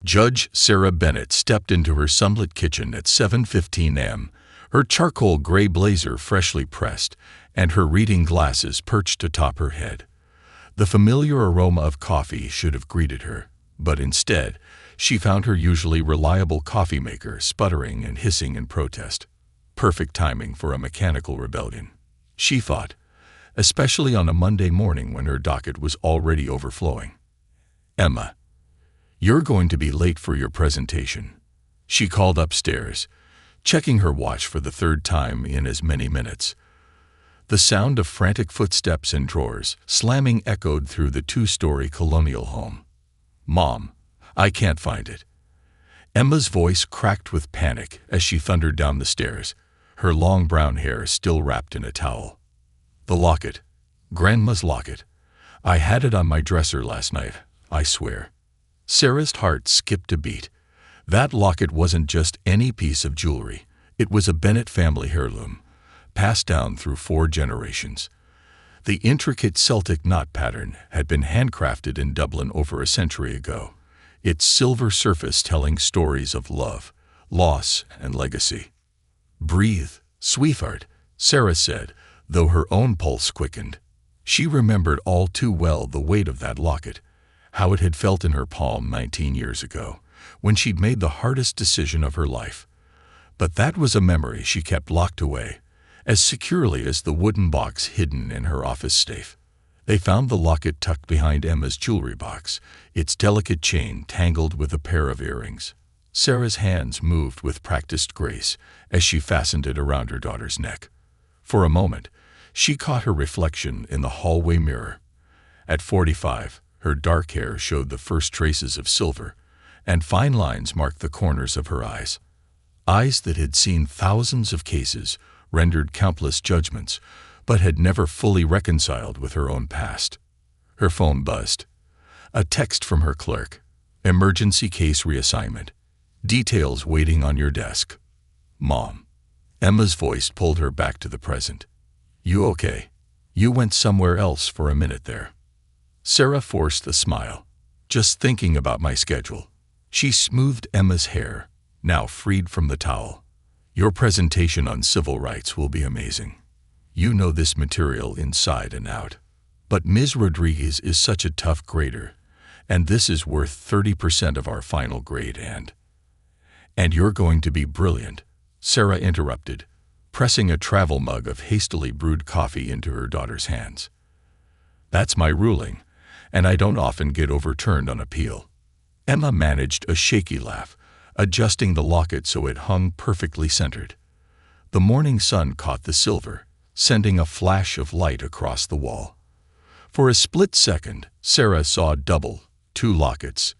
Judge Sarah Bennett stepped into her sunlit kitchen at 7:15 a.m., her charcoal gray blazer freshly pressed, and her reading glasses perched atop her head. The familiar aroma of coffee should have greeted her, but instead, she found her usually reliable coffee maker sputtering and hissing in protest. Perfect timing for a mechanical rebellion, she thought, especially on a Monday morning when her docket was already overflowing. "Emma, you're going to be late for your presentation," she called upstairs, checking her watch for the third time in as many minutes. The sound of frantic footsteps and drawers slamming echoed through the two-story colonial home. "Mom, I can't find it." Emma's voice cracked with panic as she thundered down the stairs, her long brown hair still wrapped in a towel. "The locket. Grandma's locket. I had it on my dresser last night, I swear." Sarah's heart skipped a beat. That locket wasn't just any piece of jewelry. It was a Bennett family heirloom, passed down through 4 generations. The intricate Celtic knot pattern had been handcrafted in Dublin over a century ago, its silver surface telling stories of love, loss, and legacy. "Breathe, sweetheart," Sarah said, though her own pulse quickened. She remembered all too well the weight of that locket, how it had felt in her palm 19 years ago, when she'd made the hardest decision of her life. But that was a memory she kept locked away, as securely as the wooden box hidden in her office safe. They found the locket tucked behind Emma's jewelry box, its delicate chain tangled with a pair of earrings. Sarah's hands moved with practiced grace as she fastened it around her daughter's neck. For a moment, she caught her reflection in the hallway mirror. At 45, her dark hair showed the first traces of silver, and fine lines marked the corners of her eyes. Eyes that had seen thousands of cases, rendered countless judgments, but had never fully reconciled with her own past. Her phone buzzed. A text from her clerk. "Emergency case reassignment. Details waiting on your desk. Mom." Emma's voice pulled her back to the present. "You okay? You went somewhere else for a minute there." Sarah forced a smile. "Just thinking about my schedule." She smoothed Emma's hair, now freed from the towel. "Your presentation on civil rights will be amazing. You know this material inside and out. But Ms. Rodriguez is such a tough grader, and this is worth 30% of our final grade and you're going to be brilliant," Sarah interrupted, pressing a travel mug of hastily brewed coffee into her daughter's hands. "That's my ruling, and I don't often get overturned on appeal." Emma managed a shaky laugh, adjusting the locket so it hung perfectly centered. The morning sun caught the silver, sending a flash of light across the wall. For a split second, Sarah saw double, 2 lockets,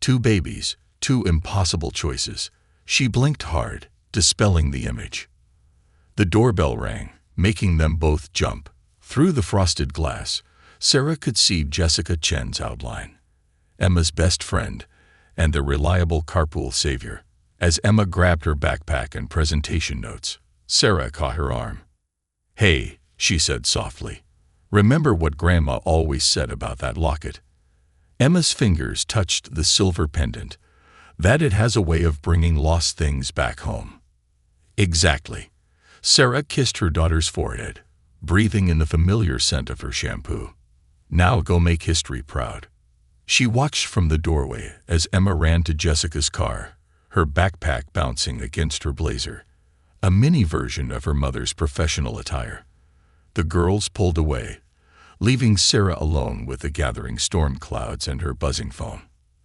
2 babies, 2 impossible choices. She blinked hard, dispelling the image. The doorbell rang, making them both jump. Through the frosted glass, Sarah could see Jessica Chen's outline, Emma's best friend and the reliable carpool savior. As Emma grabbed her backpack and presentation notes, Sarah caught her arm. "Hey," she said softly, "remember what Grandma always said about that locket?" Emma's fingers touched the silver pendant, that it has a way of bringing lost things back home. "Exactly." Sarah kissed her daughter's forehead, breathing in the familiar scent of her shampoo. "Now go make history proud." She watched from the doorway as Emma ran to Jessica's car, her backpack bouncing against her blazer, a mini version of her mother's professional attire. The girls pulled away, leaving Sarah alone with the gathering storm clouds and her buzzing phone.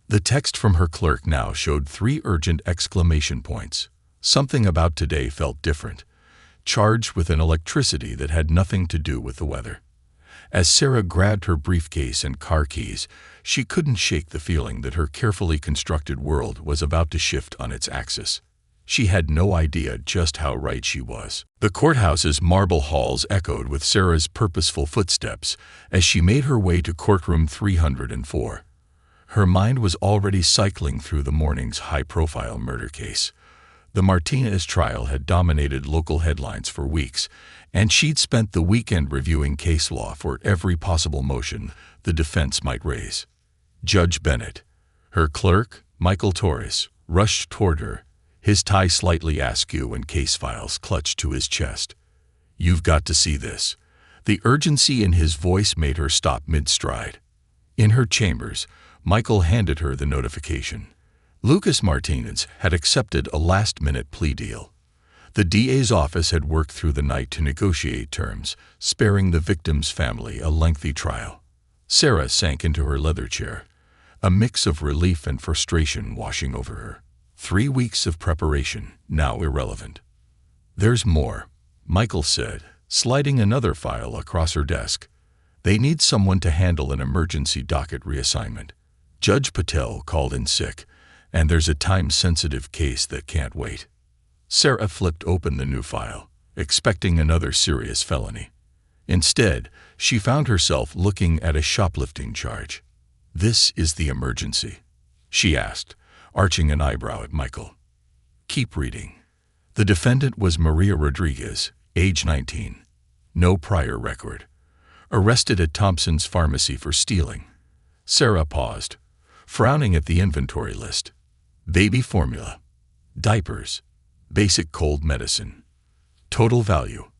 The text from her clerk now showed 3 urgent exclamation points. Something about today felt different, charged with an electricity that had nothing to do with the weather. As Sarah grabbed her briefcase and car keys, she couldn't shake the feeling that her carefully constructed world was about to shift on its axis. She had no idea just how right she was. The courthouse's marble halls echoed with Sarah's purposeful footsteps as she made her way to courtroom 304. Her mind was already cycling through the morning's high-profile murder case. The Martinez trial had dominated local headlines for weeks, and she'd spent the weekend reviewing case law for every possible motion the defense might raise. Judge Bennett, her clerk, Michael Torres rushed toward her, his tie slightly askew and case files clutched to his chest. "You've got to see this." The urgency in his voice made her stop mid-stride. In her chambers, Michael handed her the notification. Lucas Martinez had accepted a last-minute plea deal. The DA's office had worked through the night to negotiate terms, sparing the victim's family a lengthy trial. Sarah sank into her leather chair, a mix of relief and frustration washing over her. 3 weeks of preparation, now irrelevant. "There's more," Michael said, sliding another file across her desk. "They need someone to handle an emergency docket reassignment. Judge Patel called in sick, and there's a time-sensitive case that can't wait." Sarah flipped open the new file, expecting another serious felony. Instead, she found herself looking at a shoplifting charge. "This is the emergency?" she asked, arching an eyebrow at Michael. "Keep reading." The defendant was Maria Rodriguez, age 19. No prior record. Arrested at Thompson's Pharmacy for stealing. Sarah paused, frowning at the inventory list. Baby formula, diapers, basic cold medicine. Total value,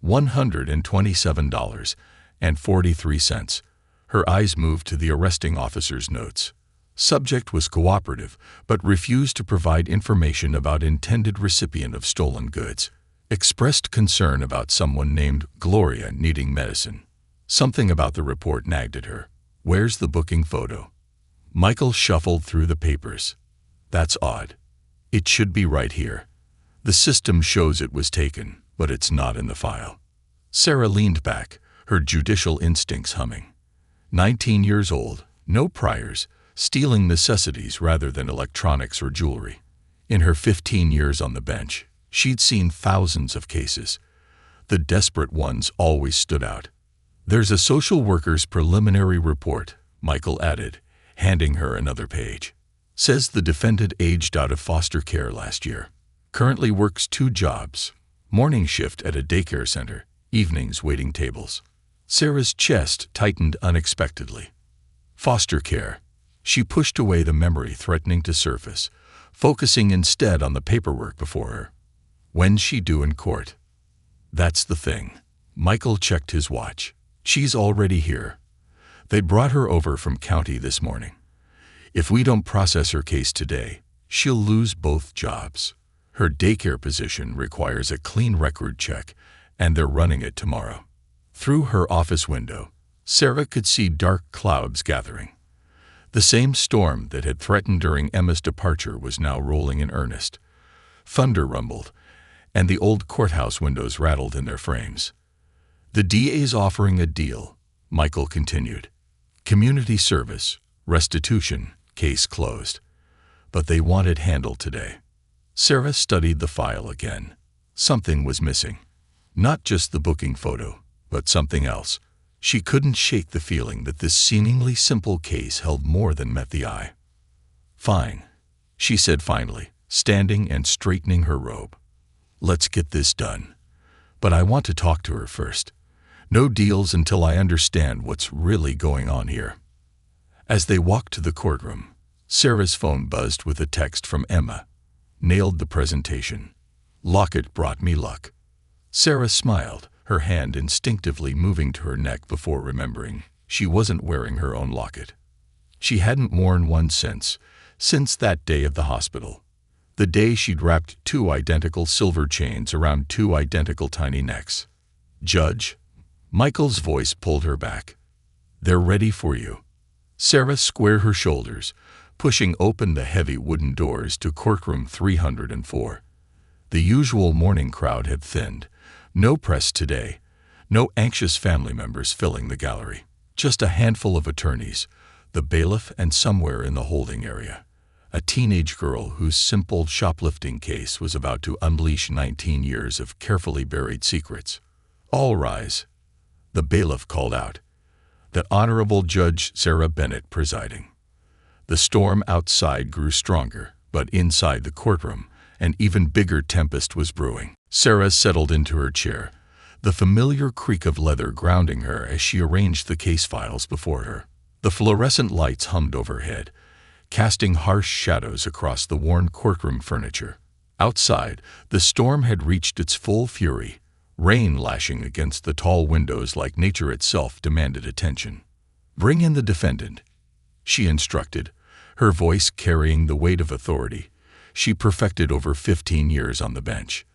$127.43. Her eyes moved to the arresting officer's notes. Subject was cooperative, but refused to provide information about intended recipient of stolen goods. Expressed concern about someone named Gloria needing medicine. Something about the report nagged at her. "Where's the booking photo?" Michael shuffled through the papers. "That's odd. It should be right here. The system shows it was taken, but it's not in the file." Sarah leaned back, her judicial instincts humming. 19 years old, no priors, stealing necessities rather than electronics or jewelry. In her 15 years on the bench, she'd seen thousands of cases. The desperate ones always stood out. "There's a social worker's preliminary report," Michael added, handing her another page. "Says the defendant aged out of foster care last year. Currently works 2 jobs. Morning shift at a daycare center, evenings waiting tables." Sarah's chest tightened unexpectedly. Foster care. She pushed away the memory threatening to surface, focusing instead on the paperwork before her. When's she due in court? That's the thing. Michael checked his watch. She's already here. They brought her over from county this morning. If we don't process her case today, she'll lose both jobs. Her daycare position requires a clean record check, and they're running it tomorrow. Through her office window, Sarah could see dark clouds gathering. The same storm that had threatened during Emma's departure was now rolling in earnest. Thunder rumbled, and the old courthouse windows rattled in their frames. "The DA's offering a deal," Michael continued. "Community service, restitution, case closed. But they want it handled today." Sarah studied the file again. Something was missing. Not just the booking photo, but something else. She couldn't shake the feeling that this seemingly simple case held more than met the eye. "Fine," she said finally, standing and straightening her robe. "Let's get this done. But I want to talk to her first. No deals until I understand what's really going on here." As they walked to the courtroom, Sarah's phone buzzed with a text from Emma. "Nailed the presentation. Locket brought me luck." Sarah smiled, her hand instinctively moving to her neck before remembering she wasn't wearing her own locket. She hadn't worn one since that day of the hospital. The day she'd wrapped 2 identical silver chains around 2 identical tiny necks. "Judge?" Michael's voice pulled her back. "They're ready for you." Sarah squared her shoulders, pushing open the heavy wooden doors to courtroom 304. The usual morning crowd had thinned. No press today, no anxious family members filling the gallery. Just a handful of attorneys, the bailiff, and somewhere in the holding area, a teenage girl whose simple shoplifting case was about to unleash 19 years of carefully buried secrets. "All rise," the bailiff called out. The Honorable Judge Sarah Bennett presiding. The storm outside grew stronger, but inside the courtroom, an even bigger tempest was brewing. Sarah settled into her chair, the familiar creak of leather grounding her as she arranged the case files before her. The fluorescent lights hummed overhead, casting harsh shadows across the worn courtroom furniture. Outside, the storm had reached its full fury, rain lashing against the tall windows like nature itself demanded attention. "Bring in the defendant," she instructed, her voice carrying the weight of authority she perfected over 15 years on the bench.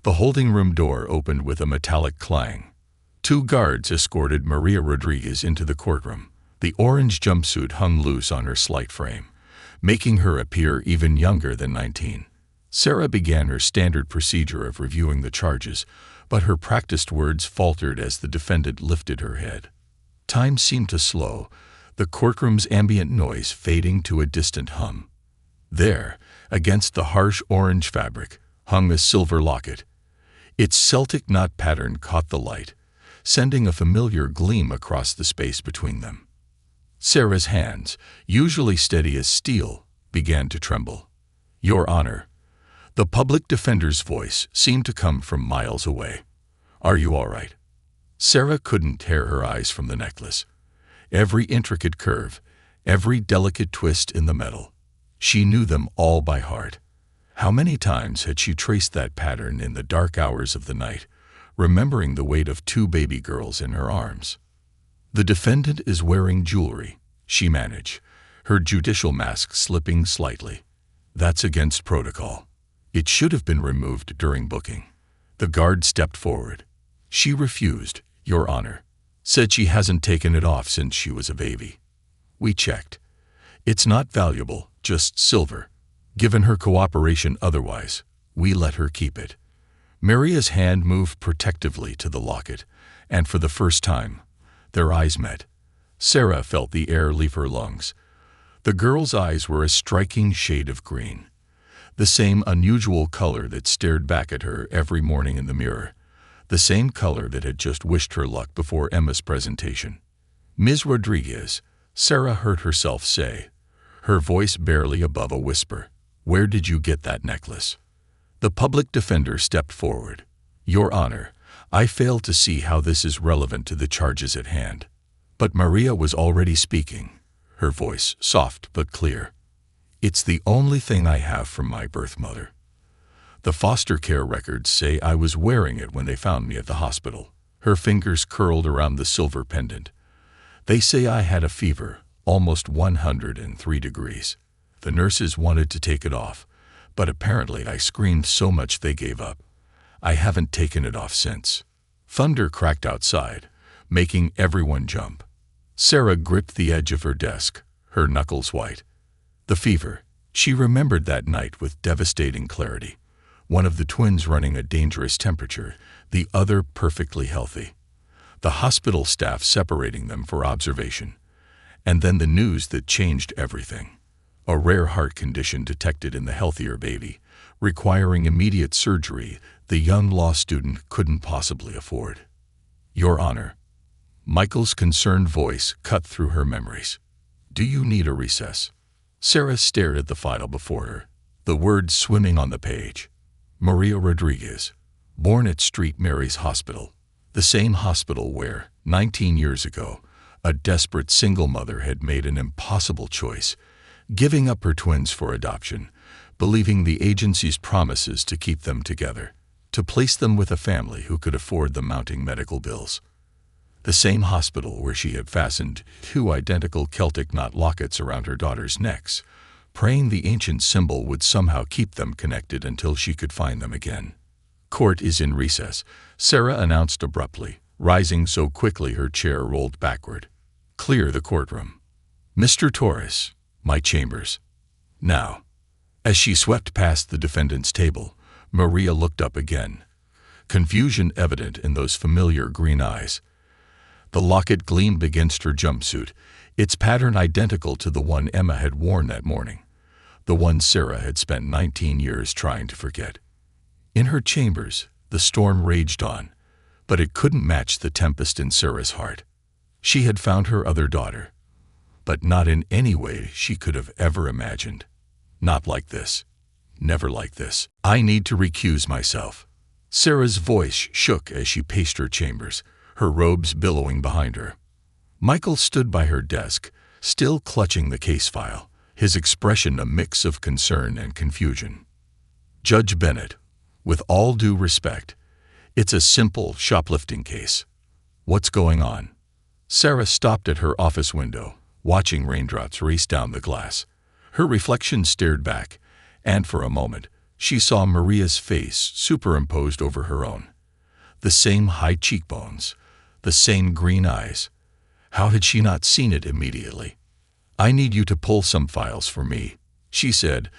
The holding room door opened with a metallic clang. 2 guards escorted Maria Rodriguez into the courtroom. The orange jumpsuit hung loose on her slight frame, making her appear even younger than 19. Sarah began her standard procedure of reviewing the charges, but her practiced words faltered as the defendant lifted her head. Time seemed to slow, the courtroom's ambient noise fading to a distant hum. There, against the harsh orange fabric, hung a silver locket. Its Celtic knot pattern caught the light, sending a familiar gleam across the space between them. Sarah's hands, usually steady as steel, began to tremble. "Your Honor." The public defender's voice seemed to come from miles away. "Are you all right?" Sarah couldn't tear her eyes from the necklace. Every intricate curve, every delicate twist in the metal. She knew them all by heart. How many times had she traced that pattern in the dark hours of the night, remembering the weight of 2 baby girls in her arms? "The defendant is wearing jewelry," she managed, her judicial mask slipping slightly. "That's against protocol. It should have been removed during booking." The guard stepped forward. "She refused, Your Honor. Said she hasn't taken it off since she was a baby. We checked. It's not valuable, just silver. Given her cooperation otherwise, we let her keep it." Maria's hand moved protectively to the locket, and for the first time, their eyes met. Sarah felt the air leave her lungs. The girl's eyes were a striking shade of green, the same unusual color that stared back at her every morning in the mirror, the same color that had just wished her luck before Emma's presentation. "Ms. Rodriguez," Sarah heard herself say, her voice barely above a whisper, "where did you get that necklace?" The public defender stepped forward. "Your Honor, I fail to see how this is relevant to the charges at hand." But Maria was already speaking, her voice soft but clear. "It's the only thing I have from my birth mother. The foster care records say I was wearing it when they found me at the hospital." Her fingers curled around the silver pendant. "They say I had a fever, almost 103 degrees. The nurses wanted to take it off, but apparently I screamed so much they gave up. I haven't taken it off since." Thunder cracked outside, making everyone jump. Sarah gripped the edge of her desk, her knuckles white. The fever. She remembered that night with devastating clarity. One of the twins running a dangerous temperature, the other perfectly healthy. The hospital staff separating them for observation. And then the news that changed everything. A rare heart condition detected in the healthier baby, requiring immediate surgery the young law student couldn't possibly afford. "Your Honor." Michael's concerned voice cut through her memories. "Do you need a recess?" Sarah stared at the file before her, the words swimming on the page. Maria Rodriguez, born at St. Mary's Hospital, the same hospital where, 19 years ago, a desperate single mother had made an impossible choice, giving up her twins for adoption, believing the agency's promises to keep them together, to place them with a family who could afford the mounting medical bills. The same hospital where she had fastened 2 identical Celtic knot lockets around her daughters' necks, praying the ancient symbol would somehow keep them connected until she could find them again. "Court is in recess," Sarah announced abruptly, rising so quickly her chair rolled backward. "Clear the courtroom. Mr. Torres, my chambers. Now." As she swept past the defendant's table, Maria looked up again, confusion evident in those familiar green eyes. The locket gleamed against her jumpsuit, its pattern identical to the one Emma had worn that morning, the one Sarah had spent 19 years trying to forget. In her chambers, the storm raged on, but it couldn't match the tempest in Sarah's heart. She had found her other daughter, but not in any way she could have ever imagined. Not like this. Never like this. "I need to recuse myself." Sarah's voice shook as she paced her chambers, her robes billowing behind her. Michael stood by her desk, still clutching the case file, his expression a mix of concern and confusion. "Judge Bennett, with all due respect, it's a simple shoplifting case. What's going on?" Sarah stopped at her office window, watching raindrops race down the glass. Her reflection stared back, and for a moment, she saw Maria's face superimposed over her own. The same high cheekbones, the same green eyes. How had she not seen it immediately? "I need you to pull some files for me," she said,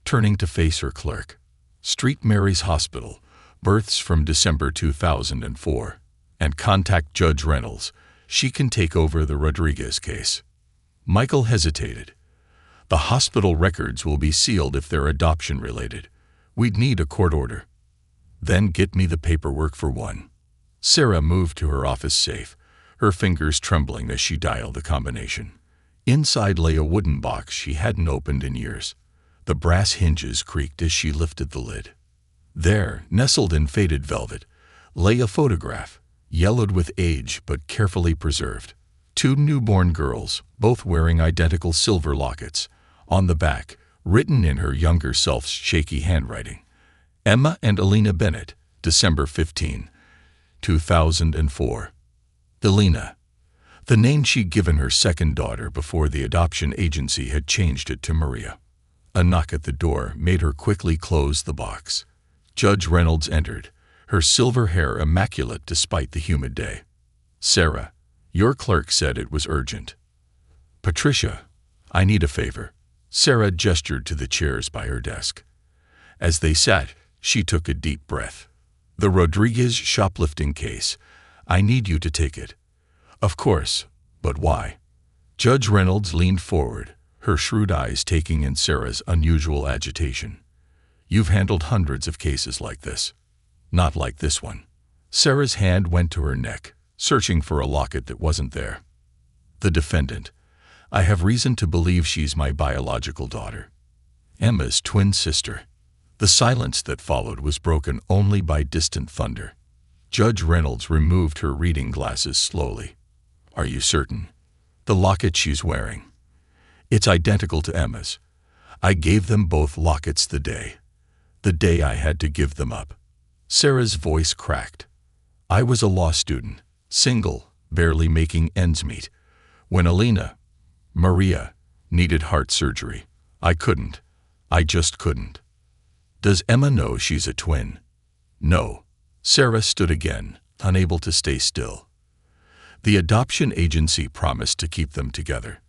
turning to face her clerk. "St. Mary's Hospital, births from December 2004, and contact Judge Reynolds. She can take over the Rodriguez case." Michael hesitated. "The hospital records will be sealed if they're adoption-related. We'd need a court order." "Then get me the paperwork for one." Sarah moved to her office safe, her fingers trembling as she dialed the combination. Inside lay a wooden box she hadn't opened in years. The brass hinges creaked as she lifted the lid. There, nestled in faded velvet, lay a photograph, yellowed with age but carefully preserved. 2 newborn girls, both wearing identical silver lockets. On the back, written in her younger self's shaky handwriting, "Emma and Alina Bennett, December 15, 2004. Alina, the name she'd given her second daughter before the adoption agency had changed it to Maria. A knock at the door made her quickly close the box. Judge Reynolds entered, her silver hair immaculate despite the humid day. "Sarah, your clerk said it was urgent." "Patricia, I need a favor." Sarah gestured to the chairs by her desk. As they sat, she took a deep breath. "The Rodriguez shoplifting case. I need you to take it." "Of course, but why?" Judge Reynolds leaned forward, her shrewd eyes taking in Sarah's unusual agitation. "You've handled hundreds of cases like this. Not like this one." Sarah's hand went to her neck, searching for a locket that wasn't there. "The defendant. I have reason to believe she's my biological daughter. Emma's twin sister." The silence that followed was broken only by distant thunder. Judge Reynolds removed her reading glasses slowly. "Are you certain?" "The locket she's wearing. It's identical to Emma's. I gave them both lockets the day I had to give them up." Sarah's voice cracked. "I was a law student, single, barely making ends meet. When Maria, needed heart surgery, I just couldn't." "Does Emma know she's a twin?" "No." Sarah stood again, unable to stay still. "The adoption agency promised to keep them together.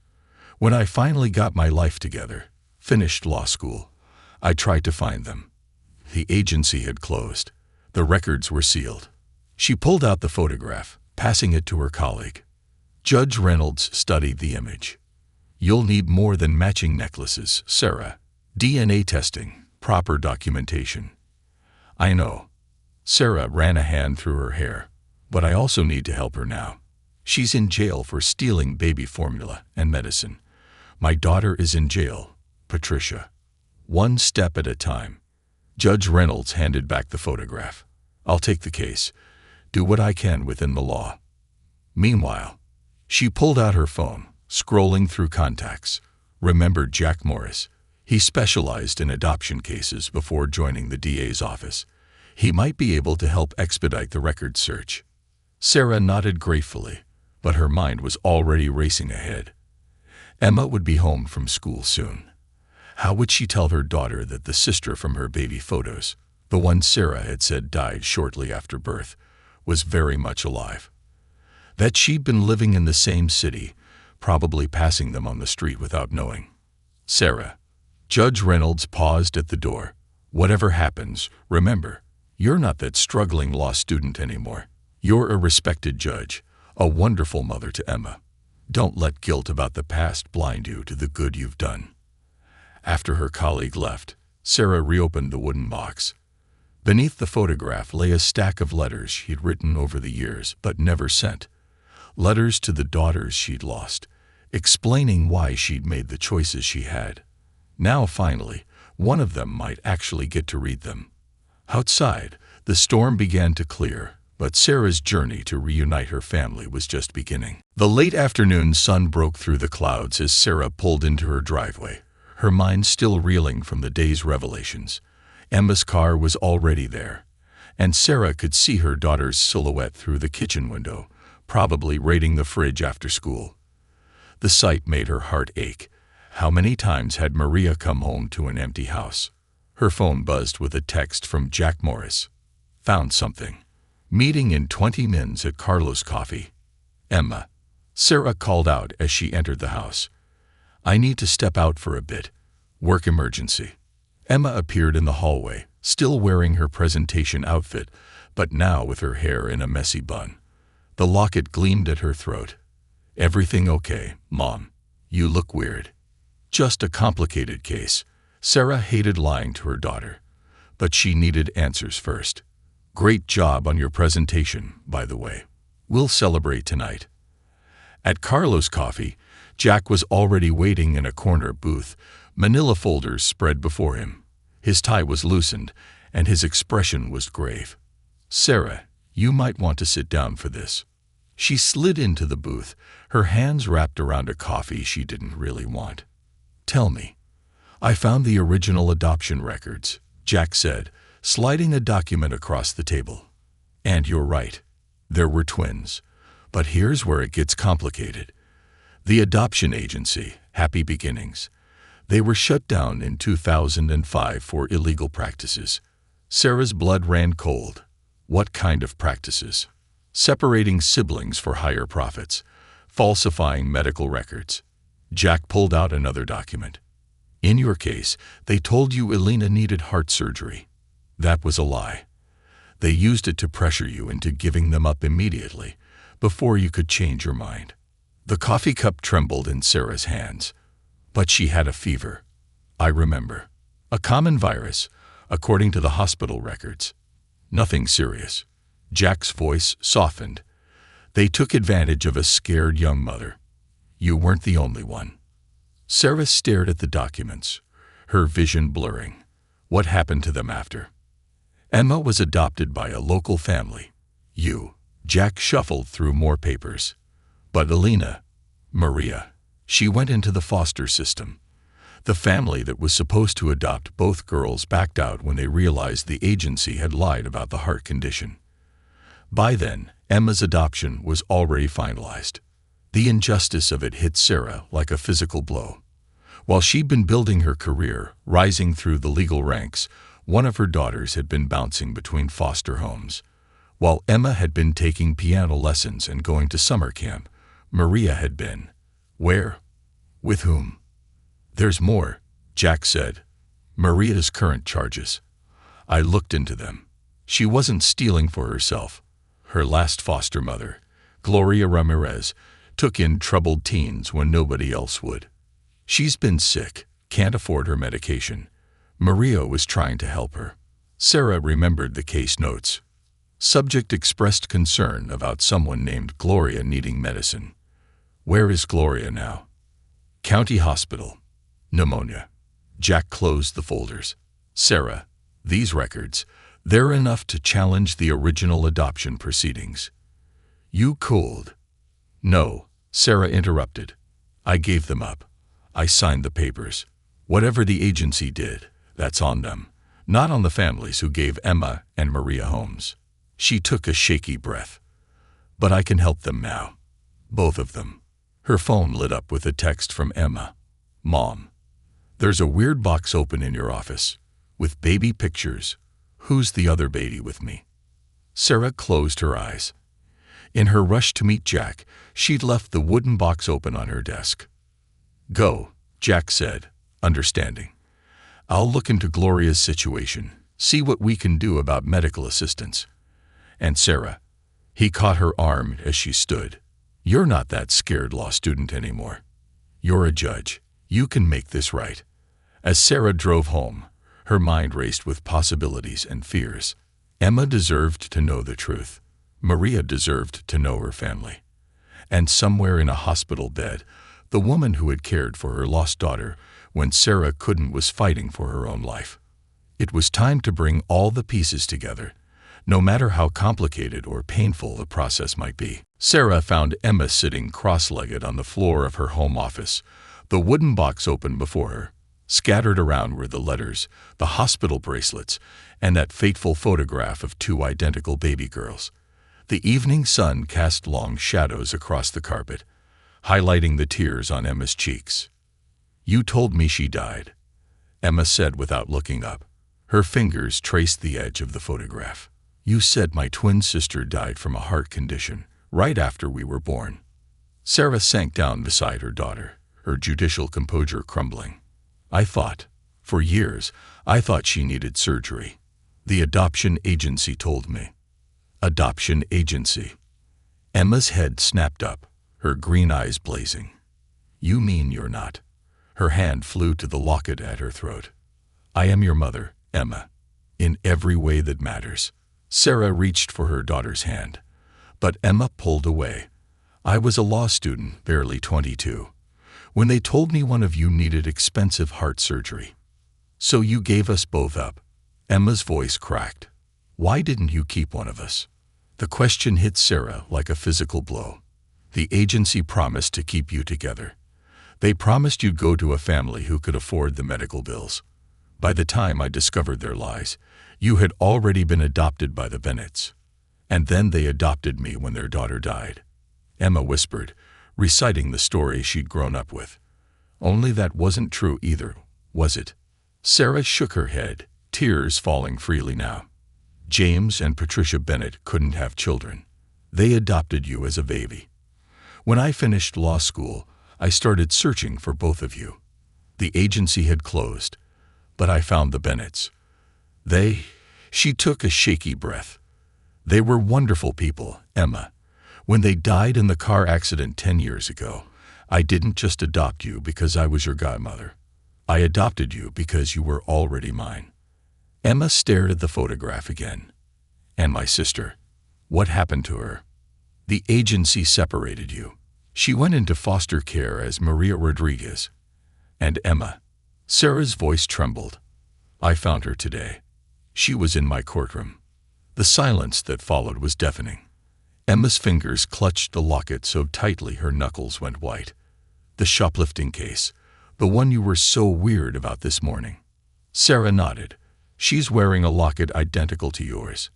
When I finally got my life together, finished law school, I tried to find them. The agency had closed. The records were sealed." She pulled out the photograph, passing it to her colleague. Judge Reynolds studied the image. "You'll need more than matching necklaces, Sarah. DNA testing, proper documentation." "I know." Sarah ran a hand through her hair. "But I also need to help her now. She's in jail for stealing baby formula and medicine. My daughter is in jail, Patricia." "One step at a time." Judge Reynolds handed back the photograph. "I'll take the case. Do what I can within the law." Meanwhile, she pulled out her phone, scrolling through contacts. Remembered Jack Morris. He specialized in adoption cases before joining the DA's office. He might be able to help expedite the record search. Sarah nodded gratefully, but her mind was already racing ahead. Emma would be home from school soon. How would she tell her daughter that the sister from her baby photos, the one Sarah had said died shortly after birth, was very much alive? That she'd been living in the same city, probably passing them on the street without knowing. "Sarah." Judge Reynolds paused at the door. "Whatever happens, remember, you're not that struggling law student anymore. You're a respected judge, a wonderful mother to Emma. Don't let guilt about the past blind you to the good you've done." After her colleague left, Sarah reopened the wooden box. Beneath the photograph lay a stack of letters she'd written over the years but never sent. Letters to the daughters she'd lost, explaining why she'd made the choices she had. Now, finally, one of them might actually get to read them. Outside, the storm began to clear, but Sarah's journey to reunite her family was just beginning. The late afternoon sun broke through the clouds as Sarah pulled into her driveway, her mind still reeling from the day's revelations. Emma's car was already there, and Sarah could see her daughter's silhouette through the kitchen window, probably raiding the fridge after school. The sight made her heart ache. How many times had Maria come home to an empty house? Her phone buzzed with a text from Jack Morris. Found something. Meeting in 20 minutes at Carlos Coffee. Emma. Sarah called out as she entered the house. I need to step out for a bit. Work emergency. Emma appeared in the hallway, still wearing her presentation outfit, but now with her hair in a messy bun. The locket gleamed at her throat. Everything okay, Mom? You look weird. Just a complicated case. Sarah hated lying to her daughter, but she needed answers first. Great job on your presentation, by the way. We'll celebrate tonight. At Carlos Coffee, Jack was already waiting in a corner booth, manila folders spread before him. His tie was loosened, and his expression was grave. Sarah, you might want to sit down for this. She slid into the booth, her hands wrapped around a coffee she didn't really want. Tell me. I found the original adoption records, Jack said, sliding a document across the table. And you're right. There were twins. But here's where it gets complicated. The adoption agency, Happy Beginnings. They were shut down in 2005 for illegal practices. Sarah's blood ran cold. What kind of practices? Separating siblings for higher profits, falsifying medical records. Jack pulled out another document. In your case, they told you Elena needed heart surgery. That was a lie. They used it to pressure you into giving them up immediately, before you could change your mind. The coffee cup trembled in Sarah's hands. But she had a fever. I remember. A common virus, according to the hospital records. Nothing serious. Jack's voice softened. They took advantage of a scared young mother. You weren't the only one. Sarah stared at the documents, her vision blurring. What happened to them after? Emma was adopted by a local family. Jack shuffled through more papers. But Elena, Maria, she went into the foster system. The family that was supposed to adopt both girls backed out when they realized the agency had lied about the heart condition. By then, Emma's adoption was already finalized. The injustice of it hit Sarah like a physical blow. While she'd been building her career, rising through the legal ranks, one of her daughters had been bouncing between foster homes. While Emma had been taking piano lessons and going to summer camp, Maria had been. Where? With whom? There's more, Jack said. Maria's current charges. I looked into them. She wasn't stealing for herself. Her last foster mother, Gloria Ramirez, took in troubled teens when nobody else would. She's been sick, can't afford her medication. Maria was trying to help her. Sarah remembered the case notes. Subject expressed concern about someone named Gloria needing medicine. Where is Gloria now? County Hospital. Pneumonia. Jack closed the folders. Sarah, these records, they're enough to challenge the original adoption proceedings. You cooled. No, Sarah interrupted. I gave them up. I signed the papers. Whatever the agency did, that's on them, not on the families who gave Emma and Maria homes. She took a shaky breath. But I can help them now. Both of them. Her phone lit up with a text from Emma. Mom, there's a weird box open in your office, with baby pictures. Who's the other baby with me? Sarah closed her eyes. In her rush to meet Jack, she'd left the wooden box open on her desk. Go, Jack said, understanding. I'll look into Gloria's situation, see what we can do about medical assistance. And Sarah, he caught her arm as she stood. You're not that scared law student anymore. You're a judge. You can make this right. As Sarah drove home, her mind raced with possibilities and fears. Emma deserved to know the truth. Maria deserved to know her family. And somewhere in a hospital bed, the woman who had cared for her lost daughter when Sarah couldn't was fighting for her own life. It was time to bring all the pieces together, no matter how complicated or painful the process might be. Sarah found Emma sitting cross-legged on the floor of her home office, the wooden box open before her. Scattered around were the letters, the hospital bracelets, and that fateful photograph of two identical baby girls. The evening sun cast long shadows across the carpet, highlighting the tears on Emma's cheeks. "You told me she died," Emma said without looking up. Her fingers traced the edge of the photograph. "You said my twin sister died from a heart condition right after we were born." Sarah sank down beside her daughter, her judicial composure crumbling. For years, I thought she needed surgery. The adoption agency told me." "Adoption agency?" Emma's head snapped up, her green eyes blazing. "You mean you're not?" Her hand flew to the locket at her throat. "I am your mother, Emma, in every way that matters." Sarah reached for her daughter's hand, but Emma pulled away. "I was a law student, barely 22, when they told me one of you needed expensive heart surgery. So you gave us both up." Emma's voice cracked. "Why didn't you keep one of us?" The question hit Sarah like a physical blow. "The agency promised to keep you together. They promised you'd go to a family who could afford the medical bills. By the time I discovered their lies, you had already been adopted by the Bennetts. And then they adopted me when their daughter died." Emma whispered, reciting the story she'd grown up with. "Only that wasn't true either, was it?" Sarah shook her head, tears falling freely now. "James and Patricia Bennett couldn't have children. They adopted you as a baby. When I finished law school, I started searching for both of you. The agency had closed, but I found the Bennetts. She took a shaky breath. "They were wonderful people, Emma. When they died in the car accident 10 years ago, I didn't just adopt you because I was your godmother. I adopted you because you were already mine." Emma stared at the photograph again. "And my sister, what happened to her?" "The agency separated you. She went into foster care as Maria Rodriguez." "And Emma?" Sarah's voice trembled. "I found her today. She was in my courtroom." The silence that followed was deafening. Emma's fingers clutched the locket so tightly her knuckles went white. "The shoplifting case, the one you were so weird about this morning." Sarah nodded. "She's wearing a locket identical to yours.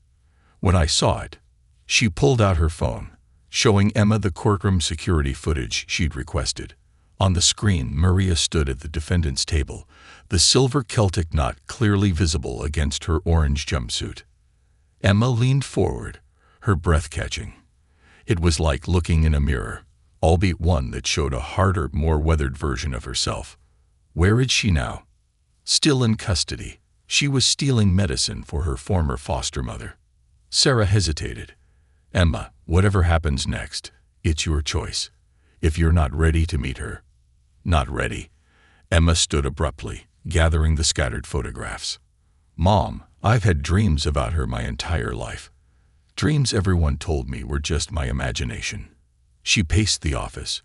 When I saw it," she pulled out her phone, showing Emma the courtroom security footage she'd requested. On the screen, Maria stood at the defendant's table, the silver Celtic knot clearly visible against her orange jumpsuit. Emma leaned forward, her breath catching. It was like looking in a mirror, albeit one that showed a harder, more weathered version of herself. Where is she now? Still in custody. She was stealing medicine for her former foster mother. Sarah hesitated. "Emma, whatever happens next, it's your choice. If you're not ready to meet her." "Not ready." Emma stood abruptly, gathering the scattered photographs. "Mom, I've had dreams about her my entire life. Dreams everyone told me were just my imagination." She paced the office,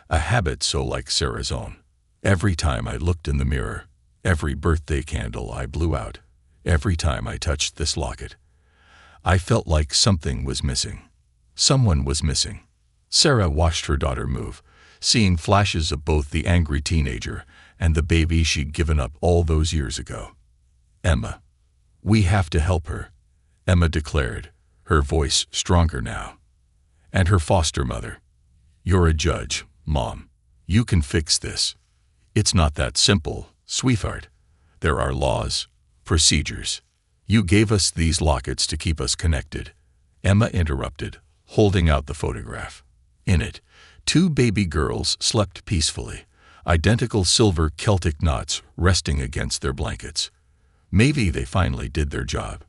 a habit so like Sarah's own. "Every time I looked in the mirror, every birthday candle I blew out, every time I touched this locket, I felt like something was missing. Someone was missing." Sarah watched her daughter move, seeing flashes of both the angry teenager and the baby she'd given up all those years ago. "Emma, we have to help her," Emma declared, her voice stronger now. "And her foster mother. You're a judge, Mom. You can fix this." "It's not that simple, sweetheart. There are laws, procedures. You gave us these lockets to keep us connected." Emma interrupted, holding out the photograph. In it, two baby girls slept peacefully, identical silver Celtic knots resting against their blankets. Maybe they finally did their job.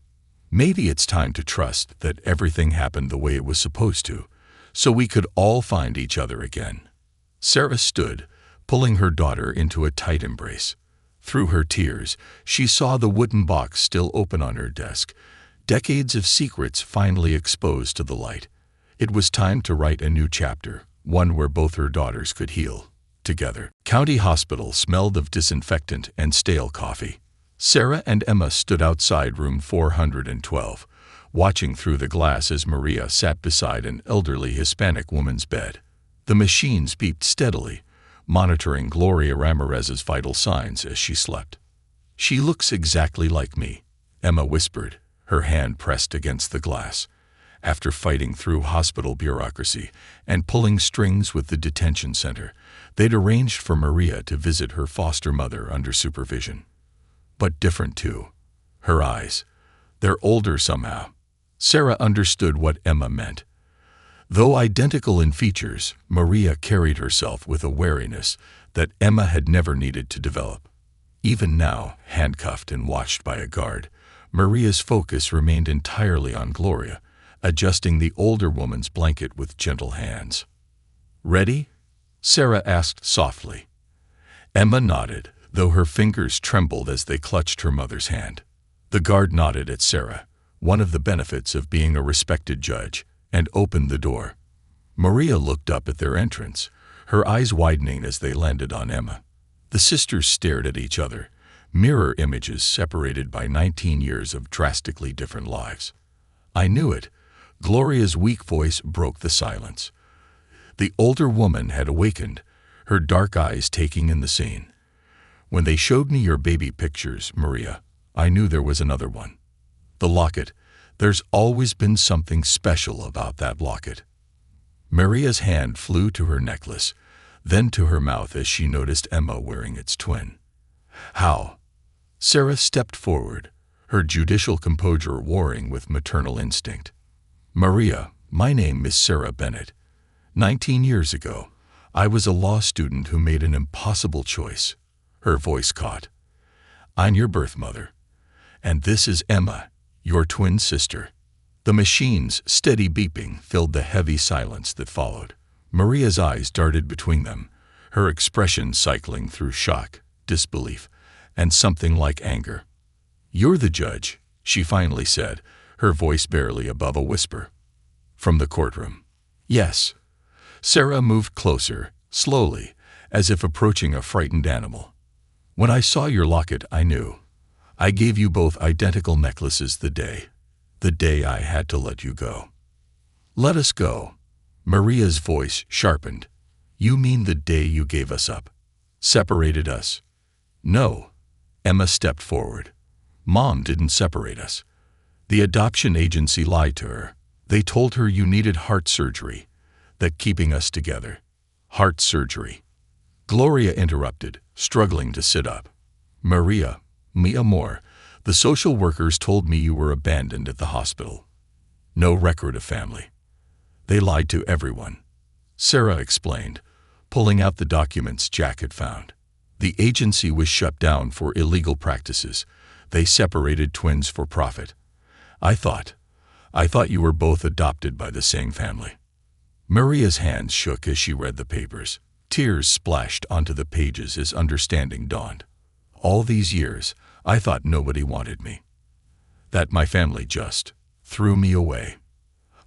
Maybe it's time to trust that everything happened the way it was supposed to, so we could all find each other again. Sarah stood, pulling her daughter into a tight embrace. Through her tears, she saw the wooden box still open on her desk, decades of secrets finally exposed to the light. It was time to write a new chapter, one where both her daughters could heal together. County Hospital smelled of disinfectant and stale coffee. Sarah and Emma stood outside room 412, watching through the glass as Maria sat beside an elderly Hispanic woman's bed. The machines beeped steadily, monitoring Gloria Ramirez's vital signs as she slept. "She looks exactly like me," Emma whispered, her hand pressed against the glass. After fighting through hospital bureaucracy and pulling strings with the detention center, they'd arranged for Maria to visit her foster mother under supervision. But different too. Her eyes. They're older somehow. Sarah understood what Emma meant. Though identical in features, Maria carried herself with a wariness that Emma had never needed to develop. Even now, handcuffed and watched by a guard, Maria's focus remained entirely on Gloria, adjusting the older woman's blanket with gentle hands. "Ready?" Sarah asked softly. Emma nodded, though her fingers trembled as they clutched her mother's hand. The guard nodded at Sarah, one of the benefits of being a respected judge, and opened the door. Maria looked up at their entrance, her eyes widening as they landed on Emma. The sisters stared at each other, mirror images separated by 19 years of drastically different lives. "I knew it." Gloria's weak voice broke the silence. The older woman had awakened, her dark eyes taking in the scene. "When they showed me your baby pictures, Maria, I knew there was another one. The locket. There's always been something special about that locket." Maria's hand flew to her necklace, then to her mouth as she noticed Emma wearing its twin. "How?" Sarah stepped forward, her judicial composure warring with maternal instinct. "Maria, my name is Sarah Bennett. 19 years ago, I was a law student who made an impossible choice." Her voice caught. "I'm your birth mother. And this is Emma, your twin sister." The machine's steady beeping filled the heavy silence that followed. Maria's eyes darted between them, her expression cycling through shock, disbelief, and something like anger. "You're the judge," she finally said, her voice barely above a whisper. From the courtroom. "Yes." Sarah moved closer, slowly, as if approaching a frightened animal. "When I saw your locket, I knew. I gave you both identical necklaces the day I had to let you go." "Let us go." Maria's voice sharpened. "You mean the day you gave us up? Separated us?" "No." Emma stepped forward. "Mom didn't separate us. The adoption agency lied to her. They told her you needed heart surgery, that keeping us together." "Heart surgery?" Gloria interrupted, struggling to sit up. "Maria, mi amor, the social workers told me you were abandoned at the hospital. No record of family. They lied to everyone." Sarah explained, pulling out the documents Jack had found. "The agency was shut down for illegal practices. They separated twins for profit. I thought you were both adopted by the same family." Maria's hands shook as she read the papers. Tears splashed onto the pages as understanding dawned. "All these years, I thought nobody wanted me. That my family just threw me away.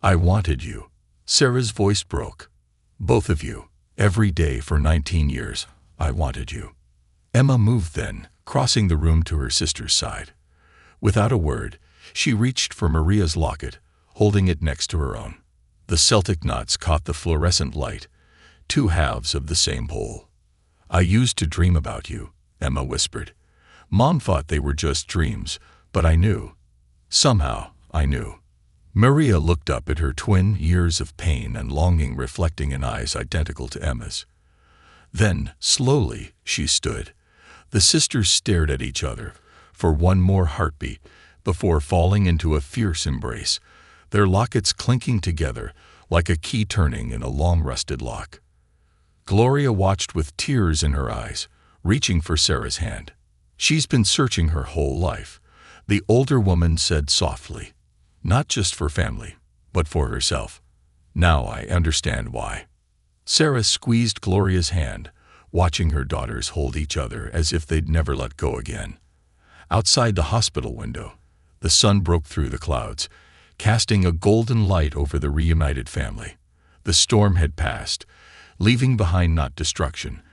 I wanted you." Sarah's voice broke. "Both of you. Every day for 19 years, I wanted you." Emma moved then, crossing the room to her sister's side. Without a word, she reached for Maria's locket, holding it next to her own. The Celtic knots caught the fluorescent light, two halves of the same whole. "I used to dream about you," Emma whispered. "Mom thought they were just dreams, but I knew. Somehow, I knew." Maria looked up at her twin, years of pain and longing reflecting in eyes identical to Emma's. Then, slowly, she stood. The sisters stared at each other for one more heartbeat before falling into a fierce embrace, their lockets clinking together like a key turning in a long-rusted lock. Gloria watched with tears in her eyes, reaching for Sarah's hand. "She's been searching her whole life," the older woman said softly. "Not just for family, but for herself. Now I understand why." Sarah squeezed Gloria's hand, watching her daughters hold each other as if they'd never let go again. Outside the hospital window, the sun broke through the clouds, casting a golden light over the reunited family. The storm had passed, leaving behind not destruction,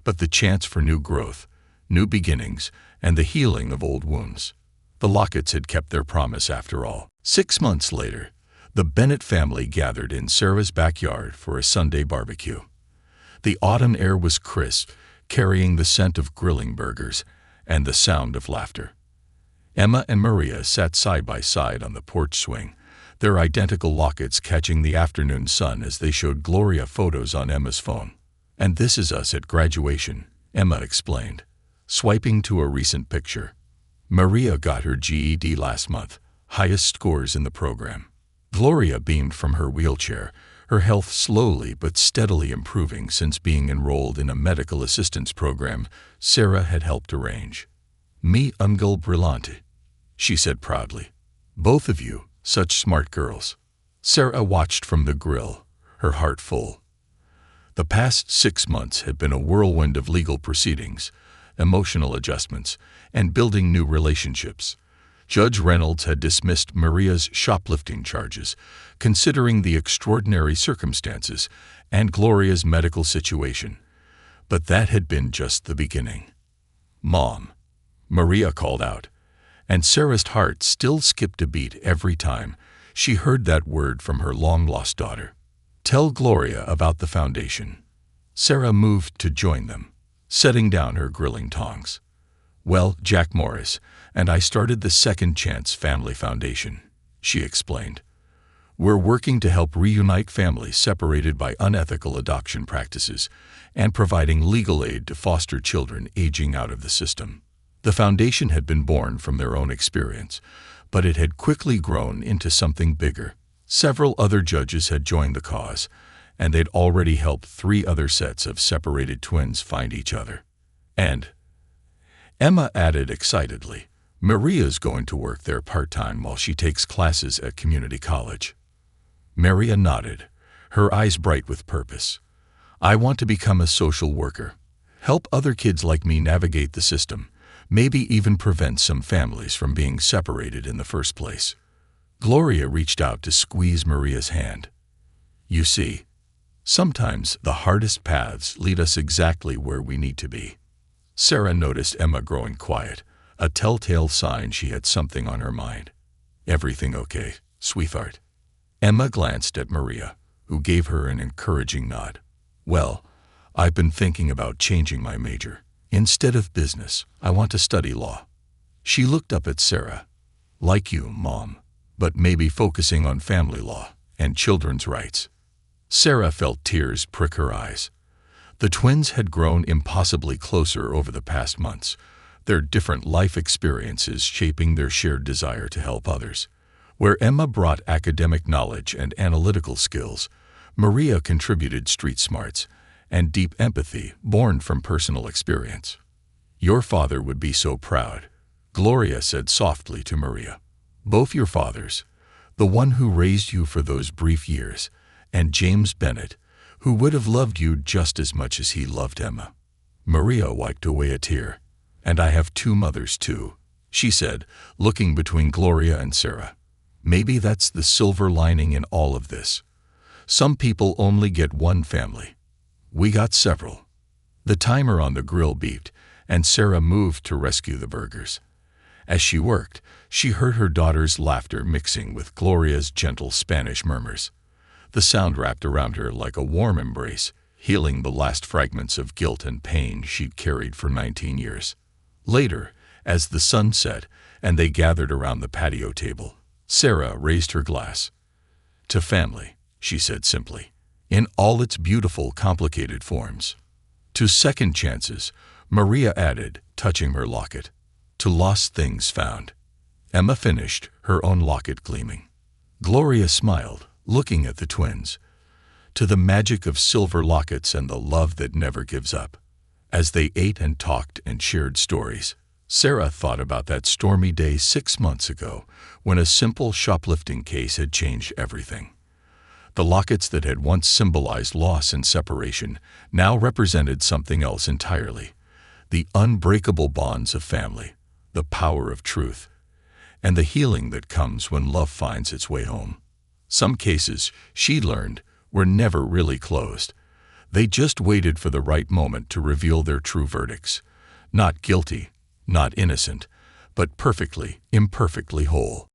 but the chance for new growth, new beginnings, and the healing of old wounds. The Lockets had kept their promise after all. 6 months later, the Bennett family gathered in Sarah's backyard for a Sunday barbecue. The autumn air was crisp, carrying the scent of grilling burgers and the sound of laughter. Emma and Maria sat side by side on the porch swing, their identical lockets catching the afternoon sun as they showed Gloria photos on Emma's phone. "And this is us at graduation," Emma explained, swiping to a recent picture. Maria got her GED last month, highest scores in the program. Gloria beamed from her wheelchair, her health slowly but steadily improving since being enrolled in a medical assistance program Sarah had helped arrange. "Me ungul brillante," she said proudly. "Both of you, such smart girls." Sarah watched from the grill, her heart full. The past 6 months had been a whirlwind of legal proceedings, emotional adjustments, and building new relationships. Judge Reynolds had dismissed Maria's shoplifting charges, considering the extraordinary circumstances and Gloria's medical situation. But that had been just the beginning. "Mom," Maria called out, and Sarah's heart still skipped a beat every time she heard that word from her long-lost daughter. "Tell Gloria about the foundation." Sarah moved to join them, setting down her grilling tongs. "Well, Jack Morris and I started the Second Chance Family Foundation," she explained. "We're working to help reunite families separated by unethical adoption practices and providing legal aid to foster children aging out of the system." The foundation had been born from their own experience, but it had quickly grown into something bigger. Several other judges had joined the cause, and they'd already helped 3 other sets of separated twins find each other. "And," Emma added excitedly, "Maria's going to work there part-time while she takes classes at community college." Maria nodded, her eyes bright with purpose. "I want to become a social worker, help other kids like me navigate the system, maybe even prevent some families from being separated in the first place." Gloria reached out to squeeze Maria's hand. "You see, sometimes the hardest paths lead us exactly where we need to be." Sarah noticed Emma growing quiet, a telltale sign she had something on her mind. "Everything okay, sweetheart?" Emma glanced at Maria, who gave her an encouraging nod. "Well, I've been thinking about changing my major. Instead of business, I want to study law." She looked up at Sarah. "Like you, Mom, but maybe focusing on family law and children's rights." Sarah felt tears prick her eyes. The twins had grown impossibly closer over the past months, their different life experiences shaping their shared desire to help others. Where Emma brought academic knowledge and analytical skills, Maria contributed street smarts and deep empathy born from personal experience. "Your father would be so proud," Gloria said softly to Maria. "Both your fathers, the one who raised you for those brief years, and James Bennett, who would have loved you just as much as he loved Emma." Maria wiped away a tear. "And I have 2 mothers too," she said, looking between Gloria and Sarah. "Maybe that's the silver lining in all of this. Some people only get one family. We got several." The timer on the grill beeped, and Sarah moved to rescue the burgers. As she worked, she heard her daughter's laughter mixing with Gloria's gentle Spanish murmurs. The sound wrapped around her like a warm embrace, healing the last fragments of guilt and pain she'd carried for 19 years. Later, as the sun set and they gathered around the patio table, Sarah raised her glass. "To family," she said simply, "in all its beautiful, complicated forms." "To second chances," Maria added, touching her locket. "To lost things found." Emma finished, her own locket gleaming. Gloria smiled, looking at the twins. "To the magic of silver lockets and the love that never gives up." As they ate and talked and shared stories, Sarah thought about that stormy day 6 months ago when a simple shoplifting case had changed everything. The lockets that had once symbolized loss and separation now represented something else entirely: the unbreakable bonds of family, the power of truth, and the healing that comes when love finds its way home. Some cases, she learned, were never really closed. They just waited for the right moment to reveal their true verdicts. Not guilty, not innocent, but perfectly, imperfectly whole.